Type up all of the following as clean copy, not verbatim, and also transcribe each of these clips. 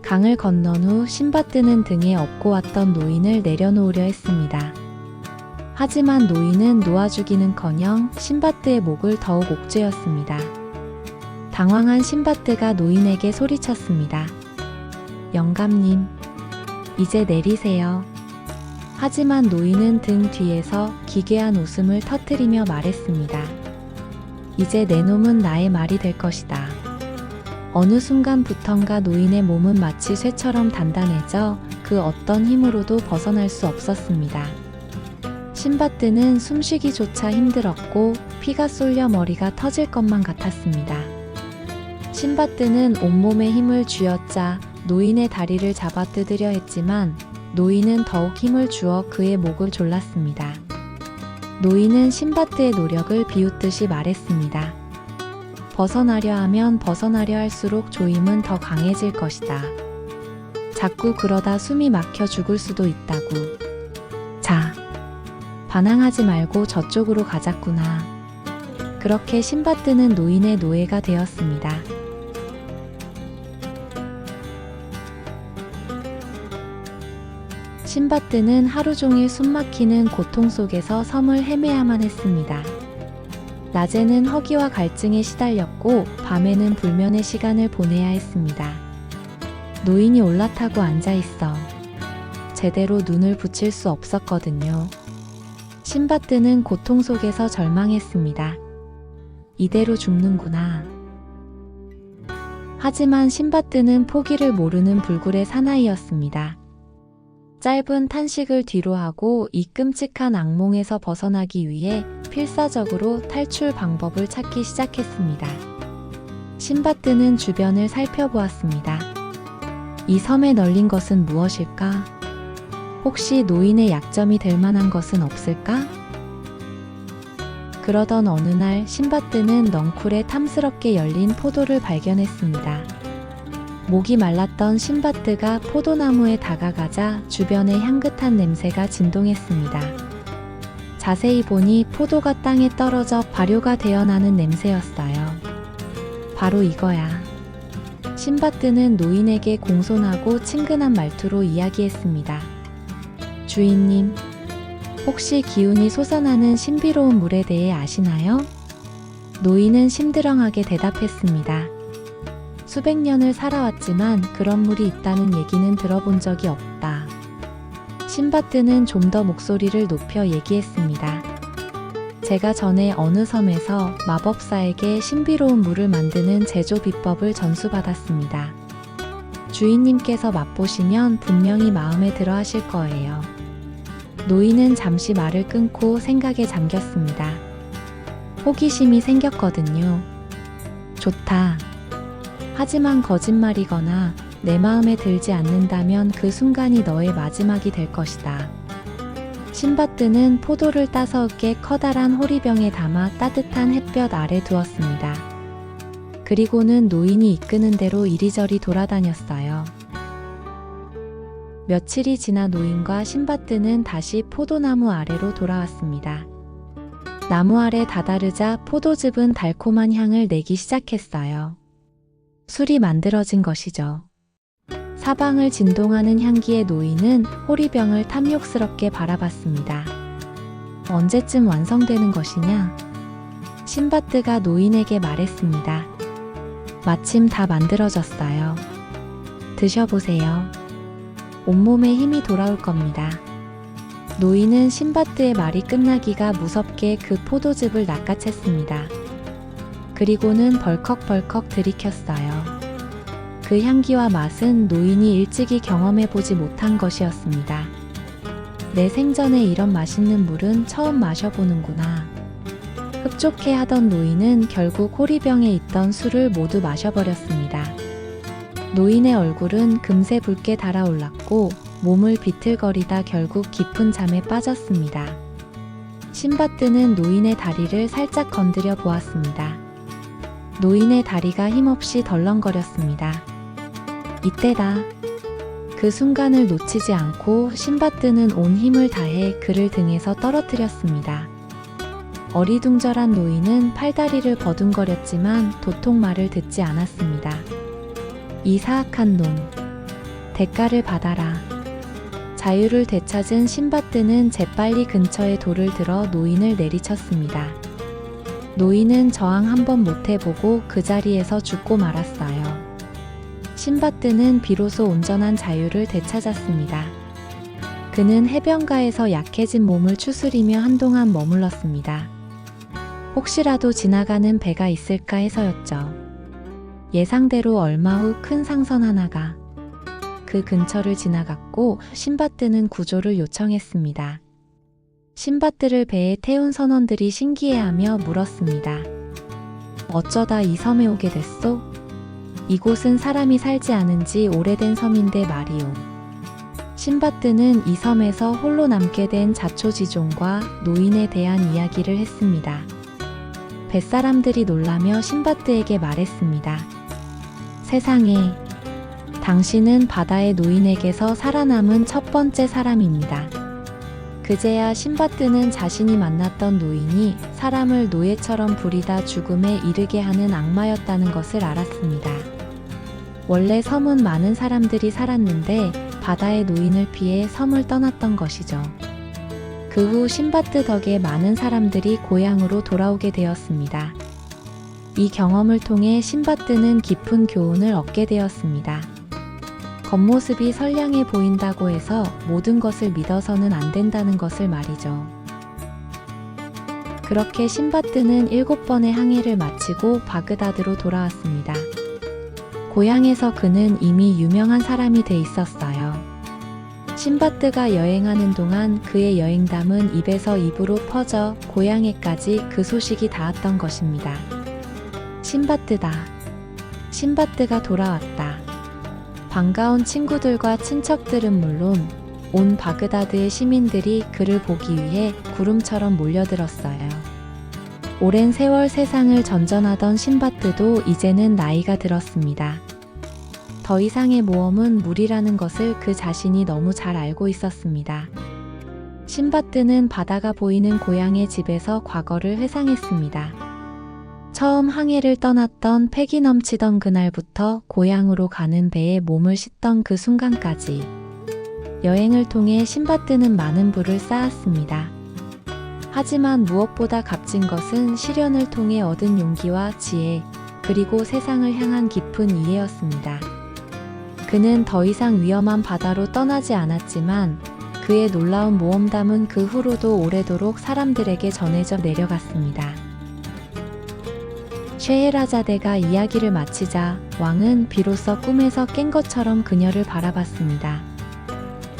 강을 건넌 후 신밧드는 등에 업고 왔던 노인을 내려놓으려 했습니다. 하지만 노인은 놓아주기는커녕 신밧드의 목을 더욱 옥죄었습니다. 당황한 신밧드가 노인에게 소리쳤습니다. 영감님, 이제 내리세요. 하지만 노인은 등 뒤에서 기괴한 웃음을 터뜨리며 말했습니다. 이제 내 놈은 나의 말이 될 것이다. 어느 순간부턴가 노인의 몸은 마치 쇠처럼 단단해져 그 어떤 힘으로도 벗어날 수 없었습니다. 신밧드는 숨쉬기조차 힘들었고 피가 쏠려 머리가 터질 것만 같았습니다. 신밧드는 온몸에 힘을 쥐어짜 노인의 다리를 잡아 뜯으려 했지만 노인은 더욱 힘을 주어 그의 목을 졸랐습니다. 노인은 신밧드의 노력을 비웃듯이 말했습니다. 벗어나려 하면 벗어나려 할수록 조임은 더 강해질 것이다. 자꾸 그러다 숨이 막혀 죽을 수도 있다고. 자, 반항하지 말고 저쪽으로 가자꾸나. 그렇게 신밧드는 노인의 노예가 되었습니다. 신밧드는 하루 종일 숨막히는 고통 속에서 섬을 헤매야만 했습니다. 낮에는 허기와 갈증에 시달렸고 밤에는 불면의 시간을 보내야 했습니다. 노인이 올라타고 앉아있어 제대로 눈을 붙일 수 없었거든요. 신밧드는 고통 속에서 절망했습니다. 이대로 죽는구나. 하지만 신밧드는 포기를 모르는 불굴의 사나이였습니다. 짧은 탄식을 뒤로하고 이 끔찍한 악몽에서 벗어나기 위해 필사적으로 탈출 방법을 찾기 시작했습니다. 신밧드는 주변을 살펴보았습니다. 이 섬에 널린 것은 무엇일까? 혹시 노인의 약점이 될 만한 것은 없을까? 그러던 어느 날 신밧드는 넝쿨에 탐스럽게 열린 포도를 발견했습니다. 목이 말랐던 신밧드가 포도나무에 다가가자 주변의 향긋한 냄새가 진동했습니다. 자세히 보니 포도가 땅에 떨어져 발효가 되어 나는 냄새였어요. 바로 이거야. 신밧드는 노인에게 공손하고 친근한 말투로 이야기했습니다. 주인님, 혹시 기운이 솟아나는 신비로운 물에 대해 아시나요? 노인은 심드렁하게 대답했습니다. 수백 년을 살아왔지만 그런 물이 있다는 얘기는 들어본 적이 없다. 신밧드는 좀 더 목소리를 높여 얘기했습니다. 제가 전에 어느 섬에서 마법사에게 신비로운 물을 만드는 제조 비법을 전수받았습니다. 주인님께서 맛보시면 분명히 마음에 들어 하실 거예요. 노인은 잠시 말을 끊고 생각에 잠겼습니다. 호기심이 생겼거든요. 좋다. 하지만 거짓말이거나 내 마음에 들지 않는다면 그 순간이 너의 마지막이 될 것이다. 신밧드는 포도를 따서 으깨 커다란 호리병에 담아 따뜻한 햇볕 아래 두었습니다. 그리고는 노인이 이끄는 대로 이리저리 돌아다녔어요. 며칠이 지나 노인과 신밧드는 다시 포도나무 아래로 돌아왔습니다. 나무 아래 다다르자 포도즙은 달콤한 향을 내기 시작했어요. 술이 만들어진 것이죠. 사방을 진동하는 향기의 노인은 호리병을 탐욕스럽게 바라봤습니다. 언제쯤 완성되는 것이냐? 신밧드가 노인에게 말했습니다. 마침 다 만들어졌어요. 드셔보세요. 온몸에 힘이 돌아올 겁니다. 노인은 신밧드의 말이 끝나기가 무섭게 그 포도즙을 낚아챘습니다. 그리고는 벌컥벌컥 들이켰어요. 그 향기와 맛은 노인이 일찍이 경험해보지 못한 것이었습니다. 내 생전에 이런 맛있는 물은 처음 마셔보는구나. 흡족해 하던 노인은 결국 호리병에 있던 술을 모두 마셔버렸습니다. 노인의 얼굴은 금세 붉게 달아올랐고 몸을 비틀거리다 결국 깊은 잠에 빠졌습니다. 신밧드는 노인의 다리를 살짝 건드려 보았습니다. 노인의 다리가 힘없이 덜렁거렸습니다. 이때다. 그 순간을 놓치지 않고 신밧드는 온 힘을 다해 그를 등에서 떨어뜨렸습니다. 어리둥절한 노인은 팔다리를 버둥거렸지만 도통 말을 듣지 않았습니다. 이 사악한 놈. 대가를 받아라. 자유를 되찾은 신바뜨는 재빨리 근처에 돌을 들어 노인을 내리쳤습니다. 노인은 저항 한번 못해보고 그 자리에서 죽고 말았어요. 신바뜨는 비로소 온전한 자유를 되찾았습니다. 그는 해변가에서 약해진 몸을 추스리며 한동안 머물렀습니다. 혹시라도 지나가는 배가 있을까 해서였죠. 예상대로 얼마 후 큰 상선 하나가 그 근처를 지나갔고 신바뜨는 구조를 요청했습니다. 신바뜨를 배에 태운 선원들이 신기해하며 물었습니다. 어쩌다 이 섬에 오게 됐소? 이곳은 사람이 살지 않은 지 오래된 섬인데 말이오. 신바뜨는 이 섬에서 홀로 남게 된 자초지종과 노인에 대한 이야기를 했습니다. 뱃사람들이 놀라며 신바뜨에게 말했습니다. 세상에, 당신은 바다의 노인에게서 살아남은 첫 번째 사람입니다. 그제야 신바뜨는 자신이 만났던 노인이 사람을 노예처럼 부리다 죽음에 이르게 하는 악마였다는 것을 알았습니다. 원래 섬은 많은 사람들이 살았는데 바다의 노인을 피해 섬을 떠났던 것이죠. 그 후 신바뜨 덕에 많은 사람들이 고향으로 돌아오게 되었습니다. 이 경험을 통해 신바뜨는 깊은 교훈을 얻게 되었습니다. 겉모습이 선량해 보인다고 해서 모든 것을 믿어서는 안 된다는 것을 말이죠. 그렇게 신바뜨는 7번의 항해를 마치고 바그다드로 돌아왔습니다. 고향에서 그는 이미 유명한 사람이 돼 있었어요. 신바뜨가 여행하는 동안 그의 여행담은 입에서 입으로 퍼져 고향에까지 그 소식이 닿았던 것입니다. 신바뜨다. 신바뜨가 돌아왔다. 반가운 친구들과 친척들은 물론 온 바그다드의 시민들이 그를 보기 위해 구름처럼 몰려들었어요. 오랜 세월 세상을 전전하던 신바뜨도 이제는 나이가 들었습니다. 더 이상의 모험은 무리라는 것을 그 자신이 너무 잘 알고 있었습니다. 신바뜨는 바다가 보이는 고향의 집에서 과거를 회상했습니다. 처음 항해를 떠났던 패기 넘치던 그날부터 고향으로 가는 배에 몸을 싣던 그 순간까지 여행을 통해 신바뜨는 많은 부를 쌓았습니다. 하지만 무엇보다 값진 것은 시련을 통해 얻은 용기와 지혜, 그리고 세상을 향한 깊은 이해였습니다. 그는 더 이상 위험한 바다로 떠나지 않았지만 그의 놀라운 모험담은 그 후로도 오래도록 사람들에게 전해져 내려갔습니다. 쉐에라자데가 이야기를 마치자 왕은 비로소 꿈에서 깬 것처럼 그녀를 바라봤습니다.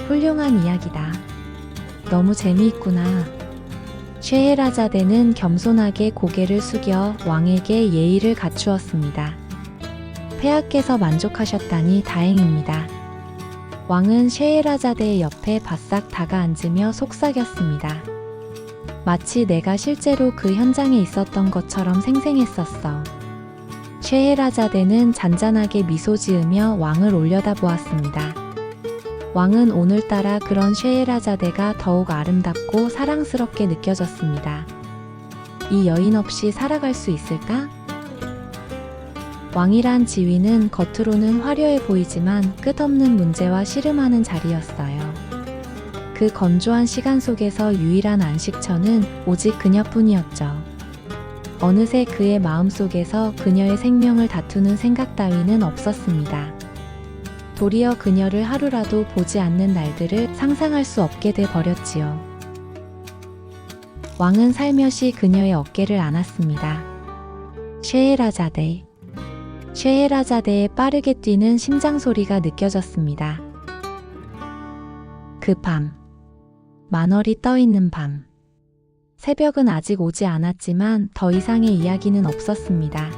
훌륭한 이야기다. 너무 재미있구나. 쉐에라자데는 겸손하게 고개를 숙여 왕에게 예의를 갖추었습니다. 폐하께서 만족하셨다니 다행입니다. 왕은 쉐에라자데의 옆에 바싹 다가앉으며 속삭였습니다. 마치 내가 실제로 그 현장에 있었던 것처럼 생생했었어. 쉐에라자데는 잔잔하게 미소 지으며 왕을 올려다보았습니다. 왕은 오늘따라 그런 쉐에라자데가 더욱 아름답고 사랑스럽게 느껴졌습니다. 이 여인 없이 살아갈 수 있을까? 왕이란 지위는 겉으로는 화려해 보이지만 끝없는 문제와 씨름하는 자리였어요. 그 건조한 시간 속에서 유일한 안식처는 오직 그녀뿐이었죠. 어느새 그의 마음속에서 그녀의 생명을 다투는 생각 따위는 없었습니다. 도리어 그녀를 하루라도 보지 않는 날들을 상상할 수 없게 돼 버렸지요. 왕은 살며시 그녀의 어깨를 안았습니다. 쉐에라자데. 쉐에라자데의 빠르게 뛰는 심장 소리가 느껴졌습니다. 그 밤. 만월이 떠있는 밤. 새벽은 아직 오지 않았지만 더 이상의 이야기는 없었습니다.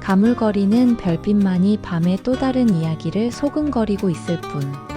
가물거리는 별빛만이 밤의 또 다른 이야기를 소근거리고 있을 뿐.